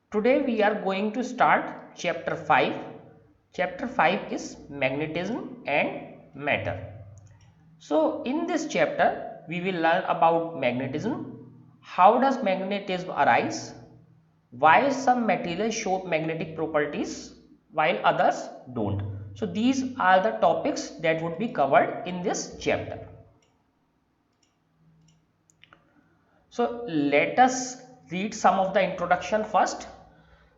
Today we are going to start chapter 5. Chapter 5 is magnetism and matter. So in this chapter we will learn about magnetism. How does magnetism arise? Why some materials show magnetic properties while others don't. So these are the topics that would be covered in this chapter. So let us read some of the introduction first.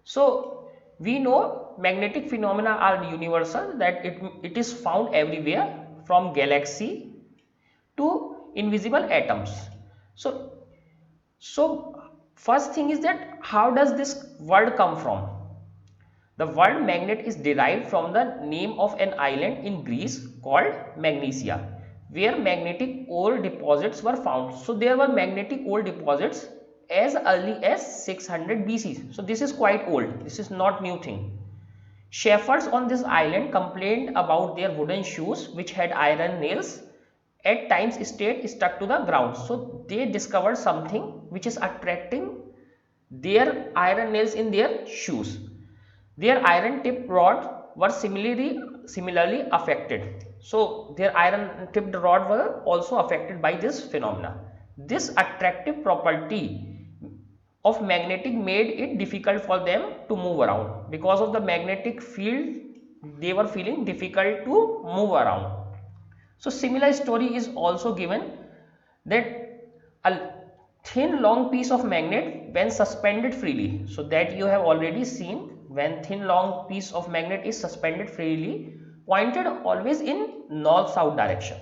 So we know magnetic phenomena are universal, that it is found everywhere from galaxy to invisible atoms. So first thing is that how does this word come from? The word magnet is derived from the name of an island in Greece called Magnesia, where magnetic ore deposits were found. So there were magnetic ore deposits as early as 600 BC. So this is quite old. This is not new thing. Shepherds on this island complained about their wooden shoes which had iron nails at times stayed stuck to the ground. So they discovered something which is attracting their iron nails in their shoes. Their iron tipped rods were similarly affected. So their iron tipped rod were also affected by this phenomena. This attractive property of magnetic made it difficult for them to move around. Because of the magnetic field, they were feeling difficult to move around. So similar story is also given that a thin long piece of magnet when suspended freely, so that you have already seen, when thin long piece of magnet is suspended freely, pointed always in north south direction.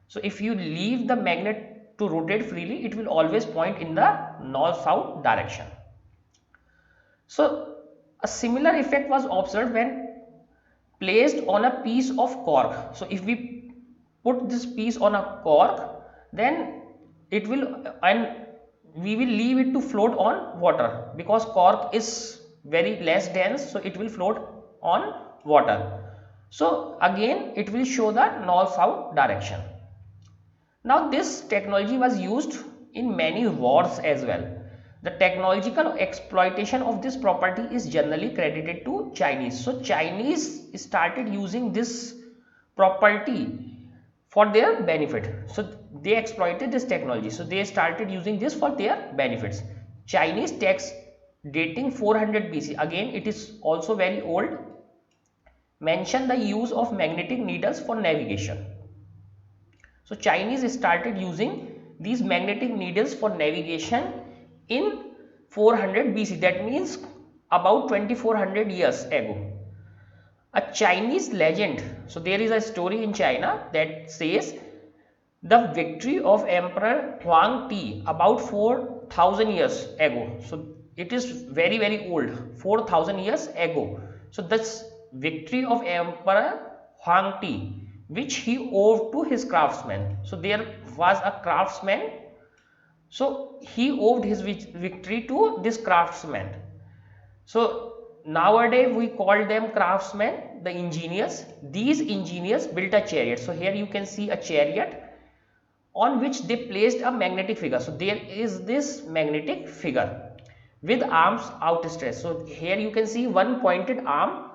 So if you leave the magnet to rotate freely, it will always point in the north south direction. So a similar effect was observed when placed on a piece of cork. So if we put this piece on a cork, then it will, and we will leave it to float on water, because cork is very less dense, so it will float on water. So again it will show the north south direction. Now this technology was used in many wars as well. The technological exploitation of this property is generally credited to Chinese. So Chinese started using this property for their benefit. So they exploited this technology. So they started using this for their benefits. Chinese text dating 400 BC, again it is also very old, mention the use of magnetic needles for navigation. So Chinese started using these magnetic needles for navigation in 400 BC. That means about 2400 years ago. A Chinese legend. So there is a story in China that says the victory of Emperor Huang Ti about 4000 years ago. So it is very old, 4000 years ago. So this victory of Emperor Huang Ti, which he owed to his craftsmen. So there was a craftsman, so he owed his victory to this craftsman. So nowadays we call them craftsmen, the engineers. These engineers built a chariot. So here you can see a chariot on which they placed a magnetic figure. So there is this magnetic figure with arms outstretched. So here you can see one pointed arm.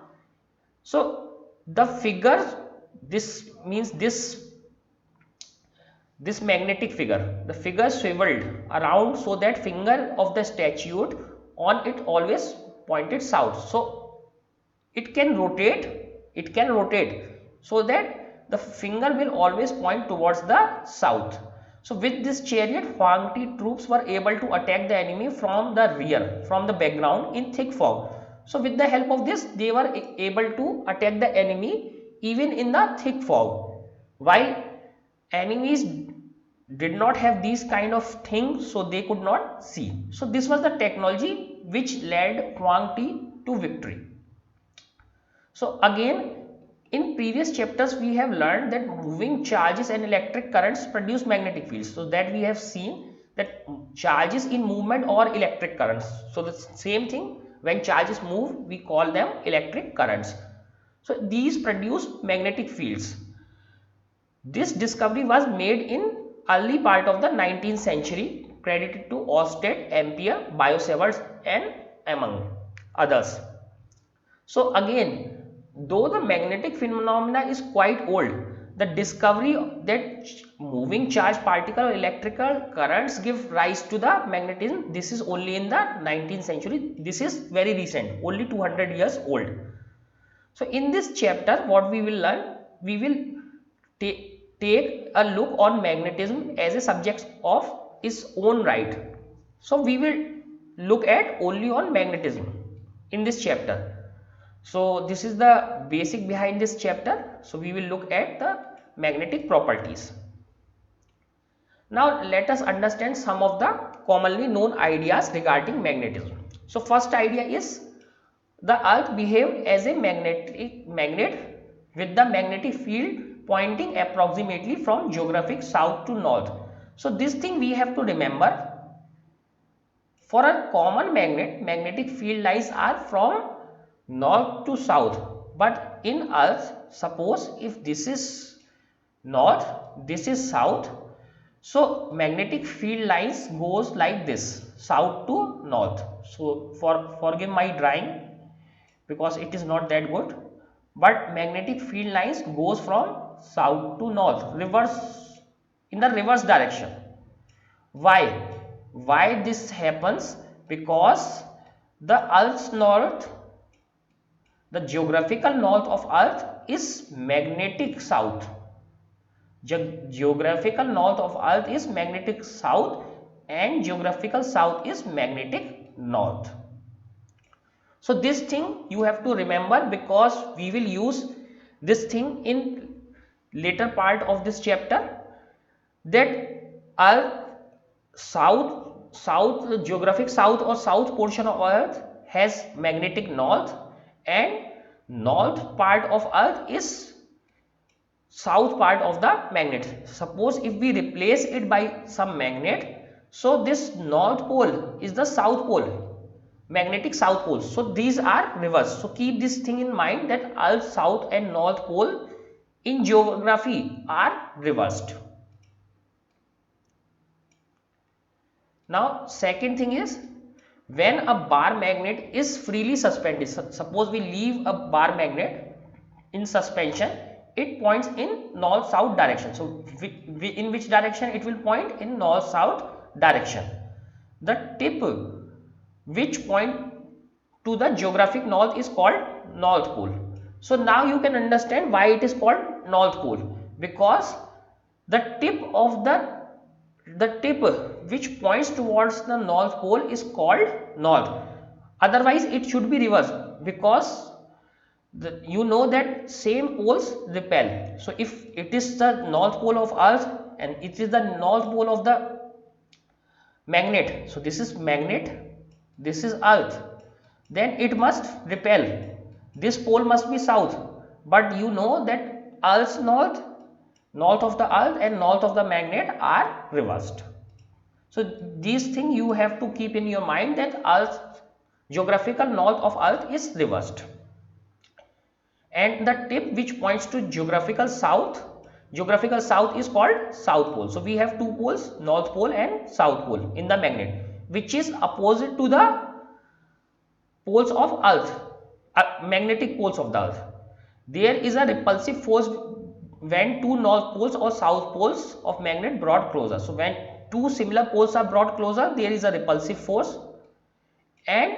So the figure, this means this magnetic figure, the figure swiveled around so that finger of the statue on it always pointed south. So it can rotate so that the finger will always point towards the south. So with this chariot, Huang Ti troops were able to attack the enemy from the rear, from the background in thick fog. So with the help of this, they were able to attack the enemy even in the thick fog, while enemies did not have these kind of things, so they could not see. So this was the technology which led Huang Ti to victory. So again, in previous chapters we have learned that moving charges and electric currents produce magnetic fields. So that we have seen that charges in movement or electric currents. So the same thing, when charges move we call them electric currents. So these produce magnetic fields. This discovery was made in early part of the 19th century, credited to Oersted, Ampere, Biot-Savart and Emung. others. So again, though the magnetic phenomena is quite old, the discovery that moving charge particle or electrical currents give rise to the magnetism, this is only in the 19th century. This is very recent, only 200 years old. So in this chapter, what we will learn, we will take a look on magnetism as a subject of its own right. So we will look at only on magnetism in this chapter. So this is the basic behind this chapter. So we will look at the magnetic properties. Now let us understand some of the commonly known ideas regarding magnetism. So first idea is the earth behaves as a magnet with the magnetic field pointing approximately from geographic south to north. So this thing we have to remember. For a common magnet, magnetic field lines are from north to south, but in earth, suppose if this is north, this is south, so magnetic field lines goes like this, south to north. So forgive my drawing because it is not that good, but magnetic field lines goes from south to north, reverse, in the reverse direction. Why? Why this happens? Because the earth's north, the geographical north of earth is magnetic south. Geographical north of earth is magnetic south and geographical south is magnetic north. So this thing you have to remember because we will use this thing in later part of this chapter, that earth geographic south or south portion of earth has magnetic north and north part of earth is south part of the magnet. Suppose if we replace it by some magnet, so this north pole is the south pole, magnetic south pole. So these are reversed. So keep this thing in mind that earth south and north pole in geography are reversed. Now second thing is, when a bar magnet is freely suspended, suppose we leave a bar magnet in suspension, it points in north south direction. So in which direction it will point? In north south direction. The tip which point to the geographic north is called north pole. So now you can understand why it is called north pole, because the tip which points towards the north pole is called north. Otherwise it should be reversed, because you know that same poles repel. So if it is the north pole of earth and it is the north pole of the magnet, so this is magnet, this is earth, then it must repel. This pole must be south, but you know that earth's north of the earth and north of the magnet are reversed. So these things you have to keep in your mind, that earth geographical north of earth is reversed, and the tip which points to geographical south is called south pole. So we have two poles, north pole and south pole in the magnet, which is opposite to the poles of earth, magnetic poles of the earth. There is a repulsive force when two north poles or south poles of magnet brought closer. So when two similar poles are brought closer, there is a repulsive force, and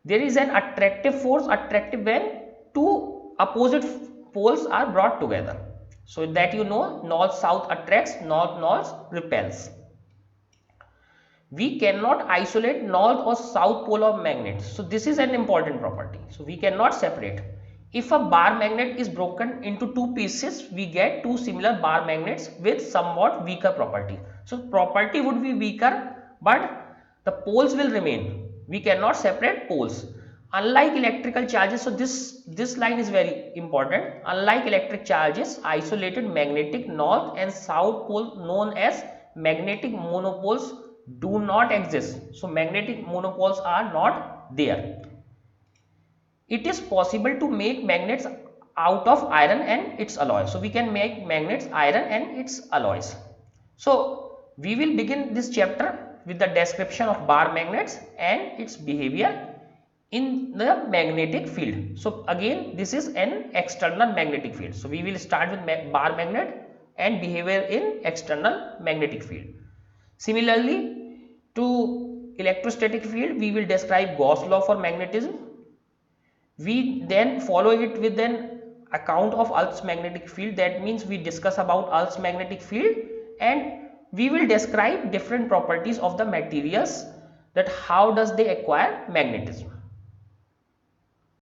there is an attractive force, when two opposite poles are brought together. So that you know, north south attracts, north repels. We cannot isolate north or south pole of magnets. So this is an important property. So we cannot separate. If a bar magnet is broken into two pieces, we get two similar bar magnets with somewhat weaker property. So property would be weaker, but the poles will remain. We cannot separate poles. Unlike electrical charges, so this line is very important. Unlike electric charges, isolated magnetic north and south pole known as magnetic monopoles do not exist. So magnetic monopoles are not there. It is possible to make magnets out of iron and its alloys. So we can make magnets iron and its alloys. So we will begin this chapter with the description of bar magnets and its behavior. in the magnetic field. So again, this is an external magnetic field. So we will start with bar magnet and behavior in external magnetic field. Similarly, to electrostatic field, we will describe Gauss law for magnetism. We then follow it with an account of Earth's magnetic field. That means we discuss about Earth's magnetic field, and we will describe different properties of the materials, that how does they acquire magnetism.